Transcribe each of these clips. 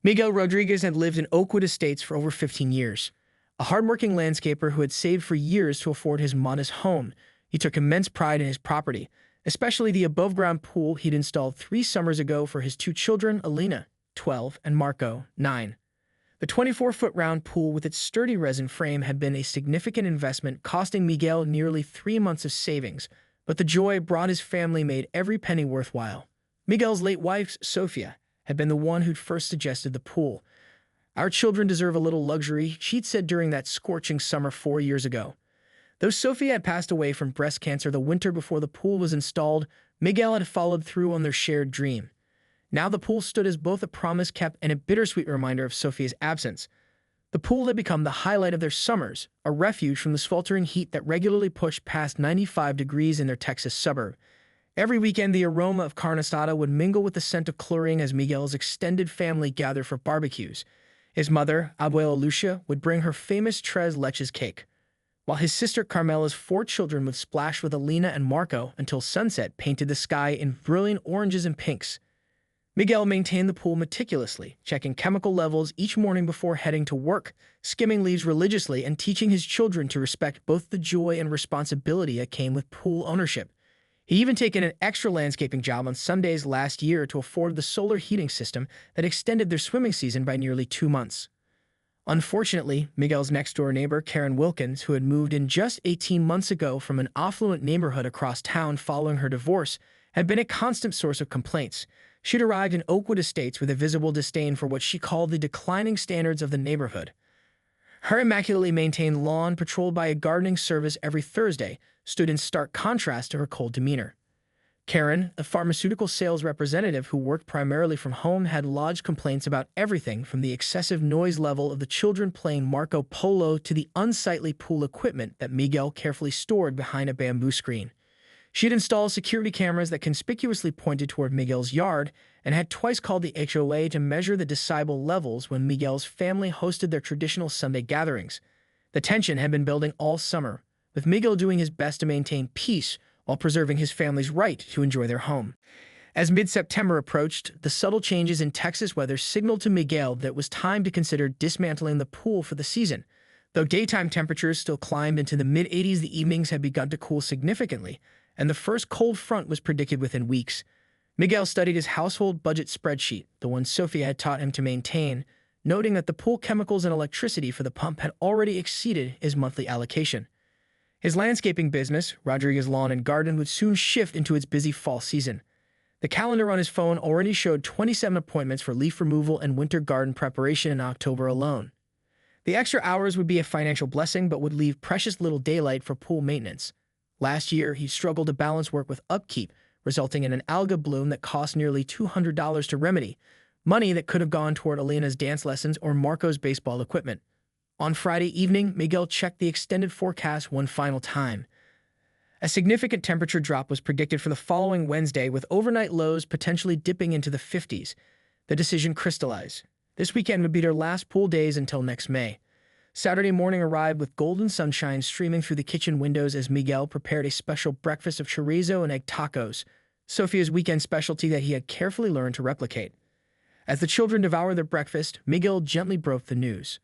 Miguel Rodriguez had lived in Oakwood Estates for over 15 years. A hardworking landscaper who had saved for years to afford his modest home, he took immense pride in his property, especially the above-ground pool he'd installed 3 summers ago for his 2 children, Alina, 12, and Marco, 9. The 24-foot round pool with its sturdy resin frame had been a significant investment, costing Miguel nearly 3 months of savings, but the joy it brought his family made every penny worthwhile. Miguel's late wife, Sofia, had been the one who'd first suggested the pool. "Our children deserve a little luxury," she'd said during that scorching summer 4 years ago. Though Sofia had passed away from breast cancer the winter before the pool was installed, Miguel had followed through on their shared dream. Now the pool stood as both a promise kept and a bittersweet reminder of Sofia's absence. The pool had become the highlight of their summers, a refuge from the sweltering heat that regularly pushed past 95 degrees in their Texas suburb. Every weekend, the aroma of carne asada would mingle with the scent of chlorine as Miguel's extended family gathered for barbecues. His mother, Abuela Lucia, would bring her famous tres leches cake, while his sister Carmela's 4 children would splash with Alina and Marco until sunset painted the sky in brilliant oranges and pinks. Miguel maintained the pool meticulously, checking chemical levels each morning before heading to work, skimming leaves religiously, and teaching his children to respect both the joy and responsibility that came with pool ownership. He even taken an extra landscaping job on Sundays last year to afford the solar heating system that extended their swimming season by nearly 2 months. Unfortunately, Miguel's next-door neighbor, Karen Wilkins, who had moved in just 18 months ago from an affluent neighborhood across town following her divorce, had been a constant source of complaints. She'd arrived in Oakwood Estates with a visible disdain for what she called the declining standards of the neighborhood. Her immaculately maintained lawn, patrolled by a gardening service every Thursday, stood in stark contrast to her cold demeanor. Karen, a pharmaceutical sales representative who worked primarily from home, had lodged complaints about everything from the excessive noise level of the children playing Marco Polo to the unsightly pool equipment that Miguel carefully stored behind a bamboo screen. She had installed security cameras that conspicuously pointed toward Miguel's yard and had twice called the HOA to measure the decibel levels when Miguel's family hosted their traditional Sunday gatherings. The tension had been building all summer, with Miguel doing his best to maintain peace while preserving his family's right to enjoy their home. As mid-September approached, the subtle changes in Texas weather signaled to Miguel that it was time to consider dismantling the pool for the season. Though daytime temperatures still climbed into the mid-80s, the evenings had begun to cool significantly, and the first cold front was predicted within weeks. Miguel studied his household budget spreadsheet, the one Sofia had taught him to maintain, noting that the pool chemicals and electricity for the pump had already exceeded his monthly allocation. His landscaping business, Rodriguez Lawn and Garden, would soon shift into its busy fall season. The calendar on his phone already showed 27 appointments for leaf removal and winter garden preparation in October alone. The extra hours would be a financial blessing but would leave precious little daylight for pool maintenance. Last year, he struggled to balance work with upkeep, resulting in an alga bloom that cost nearly $200 to remedy, money that could have gone toward Alina's dance lessons or Marco's baseball equipment. On Friday evening, Miguel checked the extended forecast one final time. A significant temperature drop was predicted for the following Wednesday, with overnight lows potentially dipping into the 50s. The decision crystallized. This weekend would be their last pool days until next May. Saturday morning arrived with golden sunshine streaming through the kitchen windows as Miguel prepared a special breakfast of chorizo and egg tacos, Sofia's weekend specialty that he had carefully learned to replicate. As the children devoured their breakfast, Miguel gently broke the news.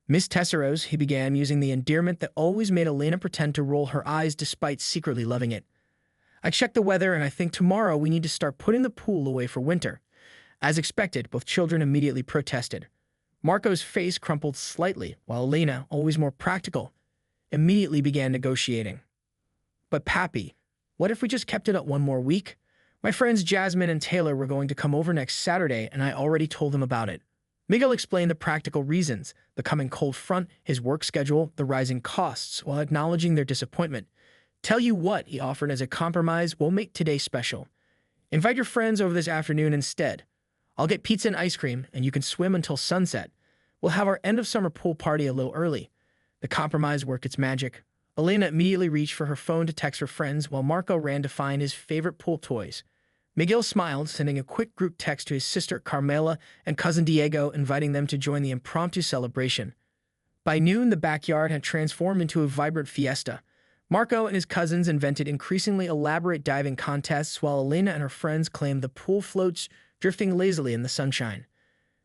"Miss Tesseros," he began, using the endearment that always made Elena pretend to roll her eyes despite secretly loving it. "I checked the weather, and I think tomorrow we need to start putting the pool away for winter." As expected, both children immediately protested. Marco's face crumpled slightly, while Elena, always more practical, immediately began negotiating. "But Pappy, what if we just kept it up one more week? My friends Jasmine and Taylor were going to come over next Saturday, and I already told them about it." Miguel explained the practical reasons, the coming cold front, his work schedule, the rising costs, while acknowledging their disappointment. "Tell you what," he offered as a compromise, "we'll make today special. Invite your friends over this afternoon instead. I'll get pizza and ice cream, and you can swim until sunset. We'll have our end-of-summer pool party a little early." The compromise worked its magic. Elena immediately reached for her phone to text her friends, while Marco ran to find his favorite pool toys. Miguel smiled, sending a quick group text to his sister Carmela and cousin Diego, inviting them to join the impromptu celebration. By noon, the backyard had transformed into a vibrant fiesta. Marco and his cousins invented increasingly elaborate diving contests, while Elena and her friends claimed the pool floats drifting lazily in the sunshine.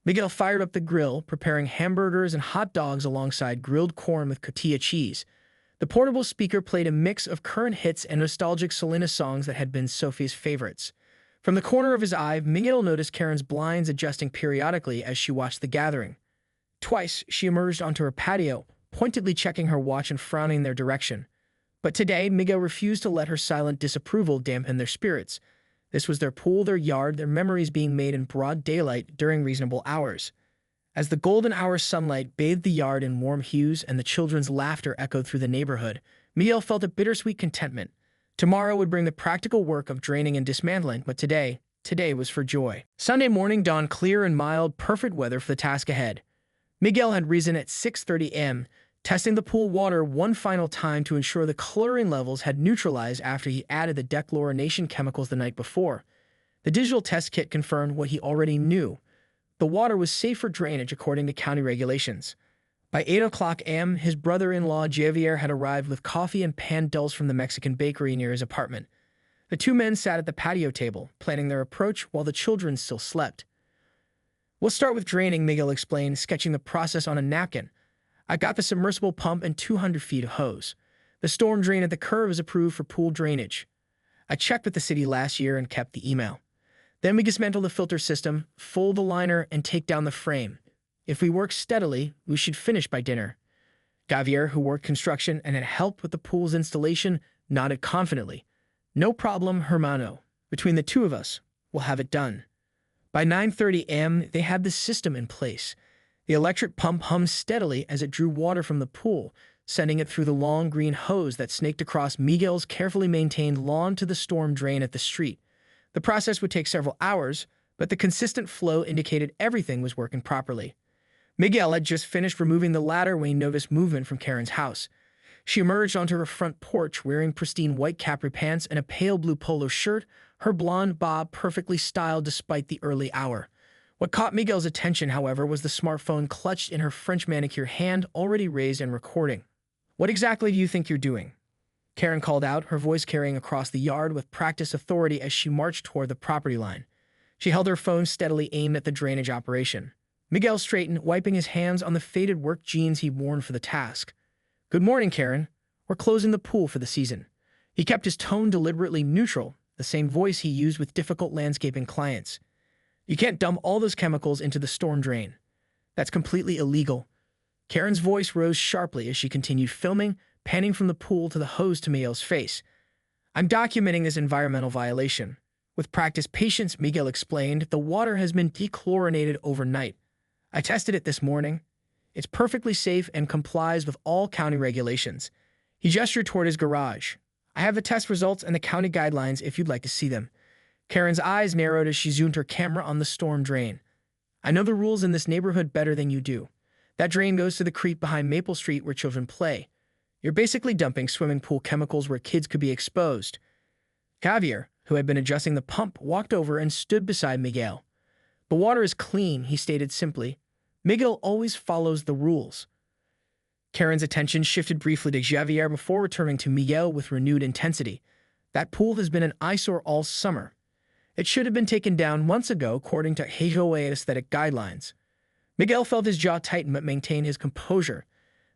Miguel fired up the grill, preparing hamburgers and hot dogs alongside grilled corn with cotija cheese. The portable speaker played a mix of current hits and nostalgic Selena songs that had been Sophie's favorites. From the corner of his eye, Miguel noticed Karen's blinds adjusting periodically as she watched the gathering. Twice, she emerged onto her patio, pointedly checking her watch and frowning in their direction. But today, Miguel refused to let her silent disapproval dampen their spirits. This was their pool, their yard, their memories being made in broad daylight during reasonable hours. As the golden hour sunlight bathed the yard in warm hues and the children's laughter echoed through the neighborhood, Miguel felt a bittersweet contentment. Tomorrow would bring the practical work of draining and dismantling, but today was for joy. Sunday morning dawned clear and mild, perfect weather for the task ahead. Miguel had risen at 6:30 a.m., testing the pool water one final time to ensure the chlorine levels had neutralized after he added the dechlorination chemicals the night before. The digital test kit confirmed what he already knew. The water was safe for drainage according to county regulations. By 8 o'clock a.m., his brother-in-law Javier had arrived with coffee and pan dulce from the Mexican bakery near his apartment. The two men sat at the patio table, planning their approach while the children still slept. "We'll start with draining," Miguel explained, sketching the process on a napkin. "I got the submersible pump and 200 feet of hose. The storm drain at the curve is approved for pool drainage. I checked with the city last year and kept the email. Then we dismantle the filter system, fold the liner, and take down the frame. If we work steadily, we should finish by dinner." Javier, who worked construction and had helped with the pool's installation, nodded confidently. "No problem, hermano. Between the two of us, we'll have it done." By 9:30 a.m., they had the system in place. The electric pump hummed steadily as it drew water from the pool, sending it through the long green hose that snaked across Miguel's carefully maintained lawn to the storm drain at the street. The process would take several hours, but the consistent flow indicated everything was working properly. Miguel had just finished removing the ladder when he noticed movement from Karen's house. She emerged onto her front porch wearing pristine white capri pants and a pale blue polo shirt, her blonde bob perfectly styled despite the early hour. What caught Miguel's attention, however, was the smartphone clutched in her French manicure hand, already raised and recording. "What exactly do you think you're doing?" Karen called out, her voice carrying across the yard with practiced authority as she marched toward the property line. She held her phone steadily aimed at the drainage operation. Miguel straightened, wiping his hands on the faded work jeans he'd worn for the task. "Good morning, Karen. We're closing the pool for the season." He kept his tone deliberately neutral, the same voice he used with difficult landscaping clients. "You can't dump all those chemicals into the storm drain. That's completely illegal." Karen's voice rose sharply as she continued filming, panning from the pool to the hose to Miguel's face. "I'm documenting this environmental violation. With practiced patience," Miguel explained, "the water has been dechlorinated overnight. I tested it this morning. It's perfectly safe and complies with all county regulations." He gestured toward his garage. "I have the test results and the county guidelines if you'd like to see them." Karen's eyes narrowed as she zoomed her camera on the storm drain. "I know the rules in this neighborhood better than you do. That drain goes to the creek behind Maple Street where children play. You're basically dumping swimming pool chemicals where kids could be exposed." Javier, who had been adjusting the pump, walked over and stood beside Miguel. "The water is clean," he stated simply. "Miguel always follows the rules." Karen's attention shifted briefly to Javier before returning to Miguel with renewed intensity. "That pool has been an eyesore all summer. It should have been taken down months ago according to HOA aesthetic guidelines." Miguel felt his jaw tighten but maintained his composure.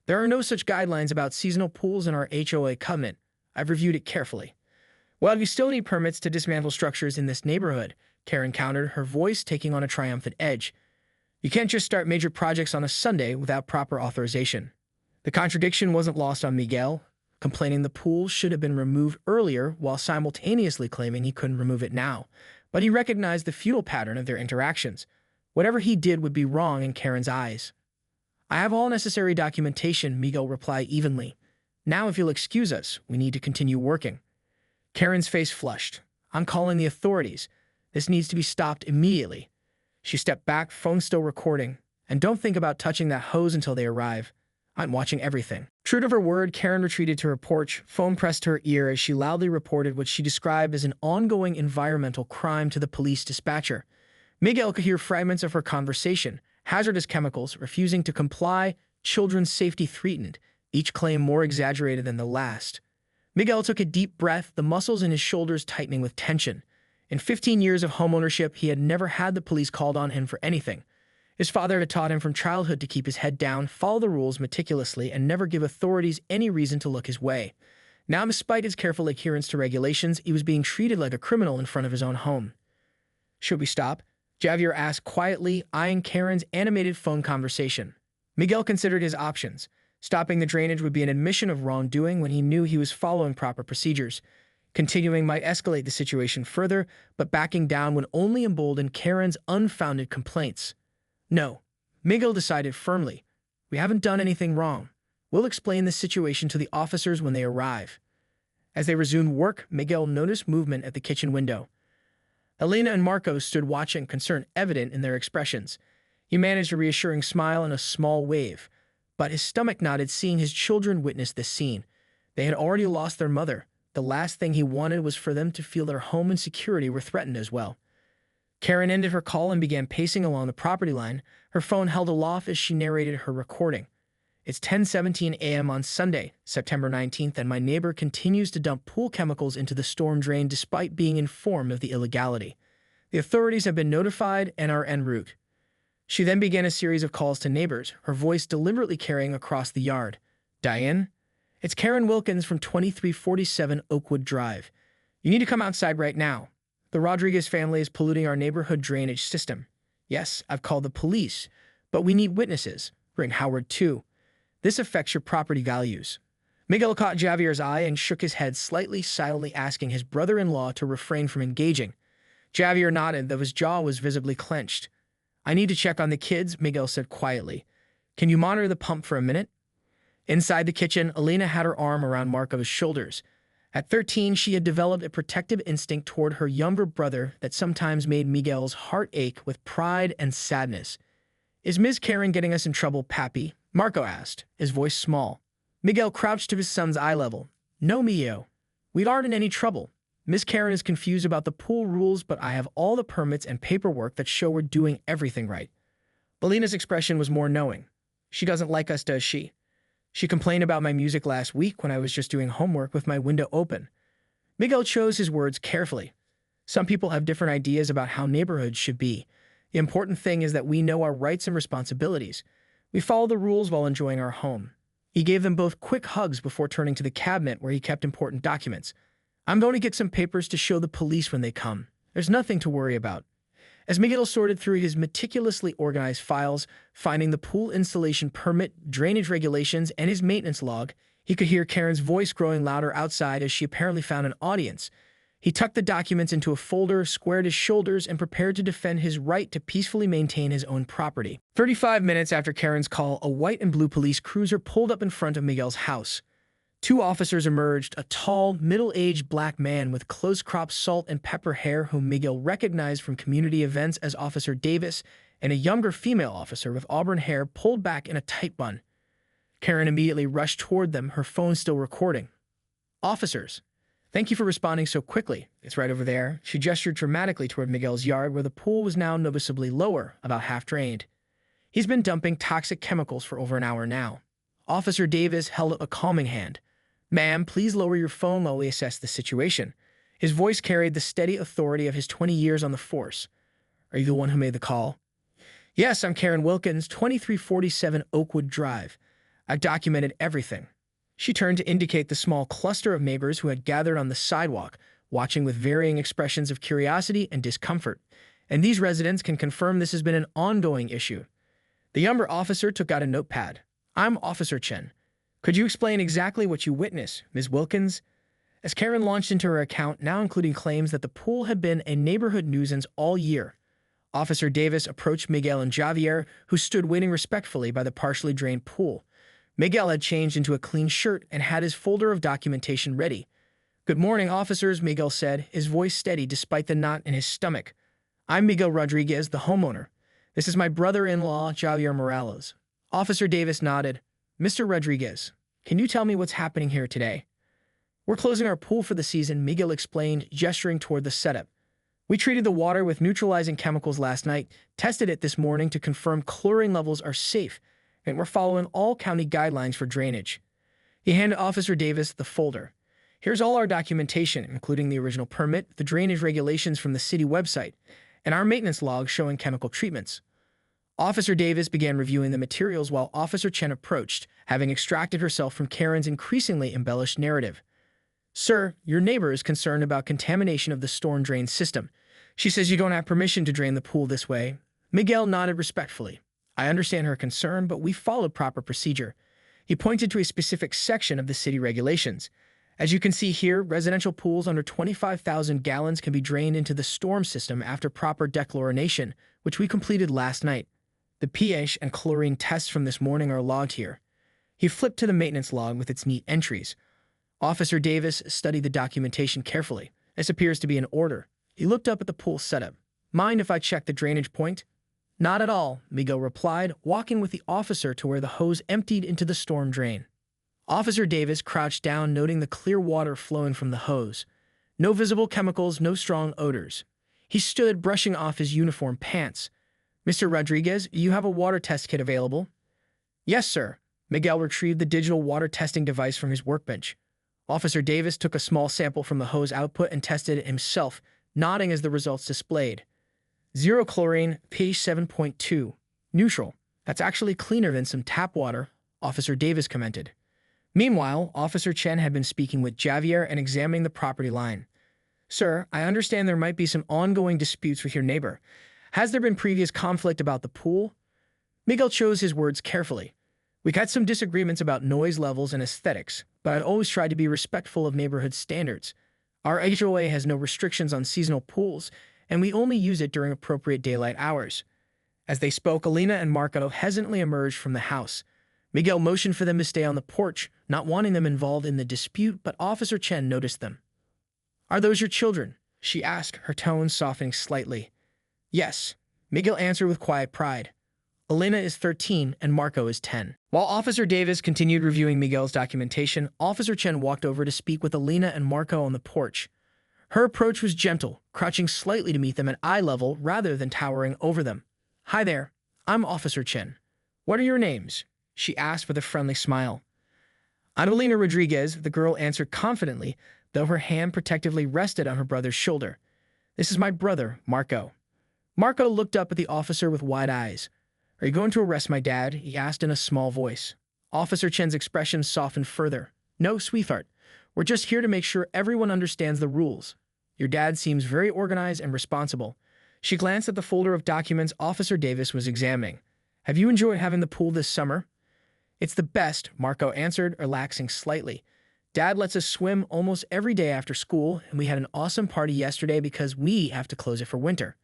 "There are no such guidelines about seasonal pools in our HOA covenant. I've reviewed it carefully." "Well, you still need permits to dismantle structures in this neighborhood," Karen countered, her voice taking on a triumphant edge. "You can't just start major projects on a Sunday without proper authorization." The contradiction wasn't lost on Miguel, complaining the pool should have been removed earlier while simultaneously claiming he couldn't remove it now. But he recognized the futile pattern of their interactions. Whatever he did would be wrong in Karen's eyes. "I have all necessary documentation," Miguel replied evenly. "Now, if you'll excuse us, we need to continue working." Karen's face flushed. "I'm calling the authorities. This needs to be stopped immediately." She stepped back, phone still recording. "And don't think about touching that hose until they arrive. I'm watching everything." True to her word, Karen retreated to her porch, phone pressed to her ear as she loudly reported what she described as an ongoing environmental crime to the police dispatcher. Miguel could hear fragments of her conversation: hazardous chemicals, refusing to comply, children's safety threatened, each claim more exaggerated than the last. Miguel took a deep breath, the muscles in his shoulders tightening with tension. In 15 years of homeownership, he had never had the police called on him for anything. His father had taught him from childhood to keep his head down, follow the rules meticulously, and never give authorities any reason to look his way. Now, despite his careful adherence to regulations, he was being treated like a criminal in front of his own home. "Should we stop?" Javier asked quietly, eyeing Karen's animated phone conversation. Miguel considered his options. Stopping the drainage would be an admission of wrongdoing when he knew he was following proper procedures. Continuing might escalate the situation further, but backing down would only embolden Karen's unfounded complaints. "No," Miguel decided firmly. "We haven't done anything wrong. We'll explain the situation to the officers when they arrive." As they resumed work, Miguel noticed movement at the kitchen window. Elena and Marco stood watching, concern evident in their expressions. He managed a reassuring smile and a small wave, but his stomach knotted seeing his children witness this scene. They had already lost their mother. The last thing he wanted was for them to feel their home and security were threatened as well. Karen ended her call and began pacing along the property line, her phone held aloft as she narrated her recording. "It's 10:17 a.m. on Sunday, September 19th, and my neighbor continues to dump pool chemicals into the storm drain despite being informed of the illegality. The authorities have been notified and are en route." She then began a series of calls to neighbors, her voice deliberately carrying across the yard. "Diane? It's Karen Wilkins from 2347 Oakwood Drive. You need to come outside right now. The Rodriguez family is polluting our neighborhood drainage system. Yes, I've called the police, but we need witnesses. Bring Howard too. This affects your property values." Miguel caught Javier's eye and shook his head slightly, silently asking his brother-in-law to refrain from engaging. Javier nodded, though his jaw was visibly clenched. "I need to check on the kids," Miguel said quietly. "Can you monitor the pump for a minute?" Inside the kitchen, Elena had her arm around Marco's shoulders. At 13, she had developed a protective instinct toward her younger brother that sometimes made Miguel's heart ache with pride and sadness. "Is Ms. Karen getting us in trouble, Pappy?" Marco asked, his voice small. Miguel crouched to his son's eye level. "No, Mio. We aren't in any trouble. Miss Karen is confused about the pool rules, but I have all the permits and paperwork that show we're doing everything right." Belena's expression was more knowing. "She doesn't like us, does she? She complained about my music last week when I was just doing homework with my window open." Miguel chose his words carefully. Some people have different ideas about how neighborhoods should be. The important thing is that we know our rights and responsibilities. We follow the rules while enjoying our home. He gave them both quick hugs before turning to the cabinet where he kept important documents. "I'm going to get some papers to show the police when they come. There's nothing to worry about." As Miguel sorted through his meticulously organized files, finding the pool installation permit, drainage regulations, and his maintenance log, he could hear Karen's voice growing louder outside as she apparently found an audience. He tucked the documents into a folder, squared his shoulders, and prepared to defend his right to peacefully maintain his own property. 35 minutes after Karen's call, a white and blue police cruiser pulled up in front of Miguel's house. Two officers emerged, a tall, middle-aged black man with close-cropped salt and pepper hair whom Miguel recognized from community events as Officer Davis, and a younger female officer with auburn hair pulled back in a tight bun. Karen immediately rushed toward them, her phone still recording. "Officers, thank you for responding so quickly. It's right over there." She gestured dramatically toward Miguel's yard, where the pool was now noticeably lower, about half drained. "He's been dumping toxic chemicals for over an hour now." Officer Davis held up a calming hand. "Ma'am, please lower your phone while we assess the situation." His voice carried the steady authority of his 20 years on the force. "Are you the one who made the call?" "Yes, I'm Karen Wilkins, 2347 Oakwood Drive. I've documented everything." She turned to indicate the small cluster of neighbors who had gathered on the sidewalk, watching with varying expressions of curiosity and discomfort. "And these residents can confirm this has been an ongoing issue." The younger officer took out a notepad. "I'm Officer Chen. Could you explain exactly what you witnessed, Ms. Wilkins?" As Karen launched into her account, now including claims that the pool had been a neighborhood nuisance all year, Officer Davis approached Miguel and Javier, who stood waiting respectfully by the partially drained pool. Miguel had changed into a clean shirt and had his folder of documentation ready. "Good morning, officers," Miguel said, his voice steady despite the knot in his stomach. "I'm Miguel Rodriguez, the homeowner. This is my brother-in-law, Javier Morales." Officer Davis nodded. "Mr. Rodriguez, can you tell me what's happening here today?" "We're closing our pool for the season," Miguel explained, gesturing toward the setup. "We treated the water with neutralizing chemicals last night, tested it this morning to confirm chlorine levels are safe, and we're following all county guidelines for drainage." He handed Officer Davis the folder. "Here's all our documentation, including the original permit, the drainage regulations from the city website, and our maintenance log showing chemical treatments." Officer Davis began reviewing the materials while Officer Chen approached, having extracted herself from Karen's increasingly embellished narrative. Sir, your neighbor is concerned about contamination of the storm drain system. She says you don't have permission to drain the pool this way. Miguel nodded respectfully. I understand her concern, but we followed proper procedure. He pointed to a specific section of the city regulations. As you can see here, residential pools under 25,000 gallons can be drained into the storm system after proper dechlorination, which we completed last night. The pH and chlorine tests from this morning are logged here. He flipped to the maintenance log with its neat entries. Officer Davis studied the documentation carefully. This appears to be in order. He looked up at the pool setup. Mind if I check the drainage point? Not at all, Miguel replied, walking with the officer to where the hose emptied into the storm drain. Officer Davis crouched down, noting the clear water flowing from the hose. No visible chemicals, no strong odors. He stood, brushing off his uniform pants. Mr. Rodriguez, you have a water test kit available? Yes, sir. Miguel retrieved the digital water testing device from his workbench. Officer Davis took a small sample from the hose output and tested it himself, nodding as the results displayed. 0 chlorine, pH 7.2. Neutral. That's actually cleaner than some tap water, Officer Davis commented. Meanwhile, Officer Chen had been speaking with Javier and examining the property line. Sir, I understand there might be some ongoing disputes with your neighbor. Has there been previous conflict about the pool? Miguel chose his words carefully. We've had some disagreements about noise levels and aesthetics, but I've always tried to be respectful of neighborhood standards. Our HOA has no restrictions on seasonal pools, and we only use it during appropriate daylight hours. As they spoke, Alina and Marco hesitantly emerged from the house. Miguel motioned for them to stay on the porch, not wanting them involved in the dispute, but Officer Chen noticed them. Are those your children? She asked, her tone softening slightly. Yes, Miguel answered with quiet pride. Elena is 13 and Marco is 10. While Officer Davis continued reviewing Miguel's documentation, Officer Chen walked over to speak with Elena and Marco on the porch. Her approach was gentle, crouching slightly to meet them at eye level rather than towering over them. Hi there, I'm Officer Chen. What are your names? She asked with a friendly smile. I'm Elena Rodriguez, the girl answered confidently, though her hand protectively rested on her brother's shoulder. This is my brother, Marco. Marco looked up at the officer with wide eyes. Are you going to arrest my dad? He asked in a small voice. Officer Chen's expression softened further. No, sweetheart. We're just here to make sure everyone understands the rules. Your dad seems very organized and responsible. She glanced at the folder of documents Officer Davis was examining. Have you enjoyed having the pool this summer? It's the best, Marco answered, relaxing slightly. Dad lets us swim almost every day after school, and we had an awesome party yesterday because we have to close it for winter.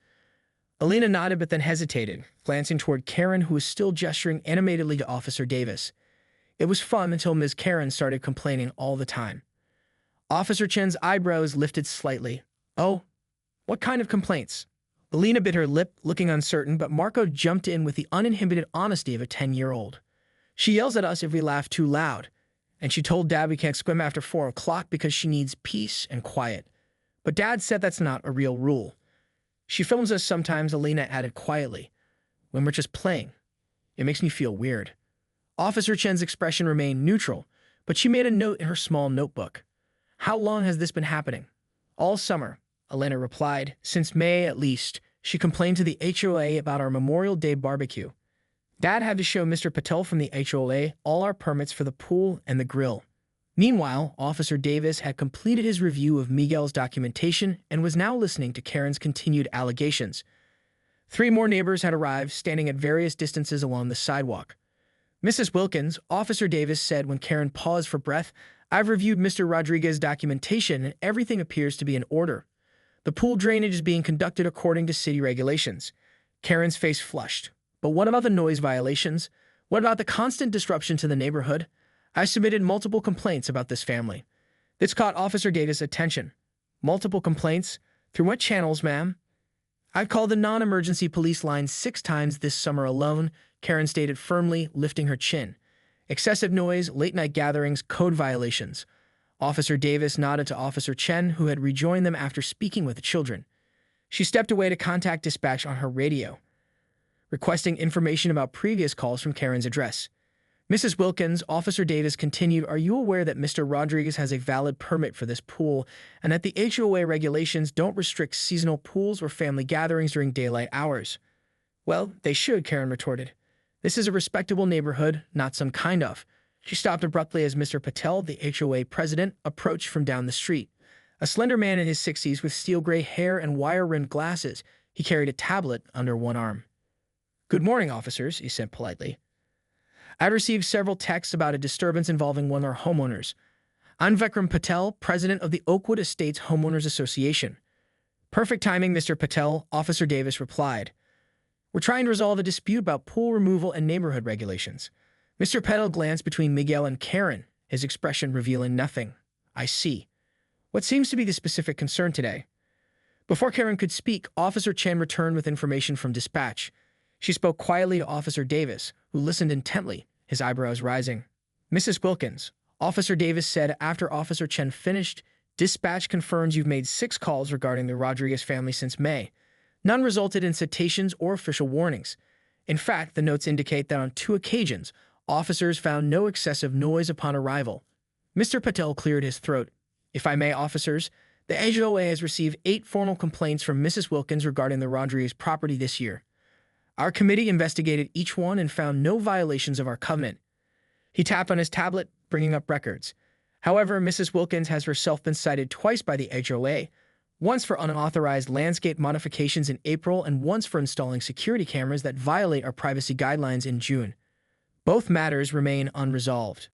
Alina nodded but then hesitated, glancing toward Karen, who was still gesturing animatedly to Officer Davis. It was fun until Ms. Karen started complaining all the time. Officer Chen's eyebrows lifted slightly. Oh, what kind of complaints? Alina bit her lip, looking uncertain, but Marco jumped in with the uninhibited honesty of a 10-year-old. She yells at us if we laugh too loud, and she told Dad we can't swim after 4 o'clock because she needs peace and quiet. But Dad said that's not a real rule. She films us sometimes, Alina added quietly, when we're just playing. It makes me feel weird. Officer Chen's expression remained neutral, but she made a note in her small notebook. How long has this been happening? All summer, Elena replied. Since May, at least. She complained to the HOA about our Memorial Day barbecue. Dad had to show Mr. Patel from the HOA all our permits for the pool and the grill. Meanwhile, Officer Davis had completed his review of Miguel's documentation and was now listening to Karen's continued allegations. 3 more neighbors had arrived, standing at various distances along the sidewalk. Mrs. Wilkins, Officer Davis said when Karen paused for breath, I've reviewed Mr. Rodriguez's documentation and everything appears to be in order. The pool drainage is being conducted according to city regulations. Karen's face flushed. But what about the noise violations? What about the constant disruption to the neighborhood? I submitted multiple complaints about this family. This caught Officer Davis' attention. Multiple complaints? Through what channels, ma'am? I've called the non-emergency police line 6 times this summer alone, Karen stated firmly, lifting her chin. Excessive noise, late-night gatherings, code violations. Officer Davis nodded to Officer Chen, who had rejoined them after speaking with the children. She stepped away to contact dispatch on her radio, requesting information about previous calls from Karen's address. Mrs. Wilkins, Officer Davis continued, are you aware that Mr. Rodriguez has a valid permit for this pool and that the HOA regulations don't restrict seasonal pools or family gatherings during daylight hours? Well, they should, Karen retorted. This is a respectable neighborhood, not some kind of. She stopped abruptly as Mr. Patel, the HOA president, approached from down the street. A slender man in his 60s with steel-gray hair and wire-rimmed glasses. He carried a tablet under one arm. "Good morning, officers," he said politely. "I've received several texts about a disturbance involving one of our homeowners. I'm Vikram Patel, president of the Oakwood Estates Homeowners Association." "Perfect timing, Mr. Patel," Officer Davis replied. "We're trying to resolve a dispute about pool removal and neighborhood regulations." Mr. Patel glanced between Miguel and Karen, his expression revealing nothing. "I see. What seems to be the specific concern today?" Before Karen could speak, Officer Chen returned with information from dispatch. She spoke quietly to Officer Davis, who listened intently, his eyebrows rising. "Mrs. Wilkins," Officer Davis said after Officer Chen finished, "dispatch confirms you've made 6 calls regarding the Rodriguez family since May. None resulted in citations or official warnings. In fact, the notes indicate that on 2 occasions, officers found no excessive noise upon arrival." Mr. Patel cleared his throat. "If I may, officers, the HOA has received 8 formal complaints from Mrs. Wilkins regarding the Rodriguez property this year. Our committee investigated each one and found no violations of our covenant." He tapped on his tablet, bringing up records. "However, Mrs. Wilkins has herself been cited twice by the HOA, once for unauthorized landscape modifications in April and once for installing security cameras that violate our privacy guidelines in June. Both matters remain unresolved."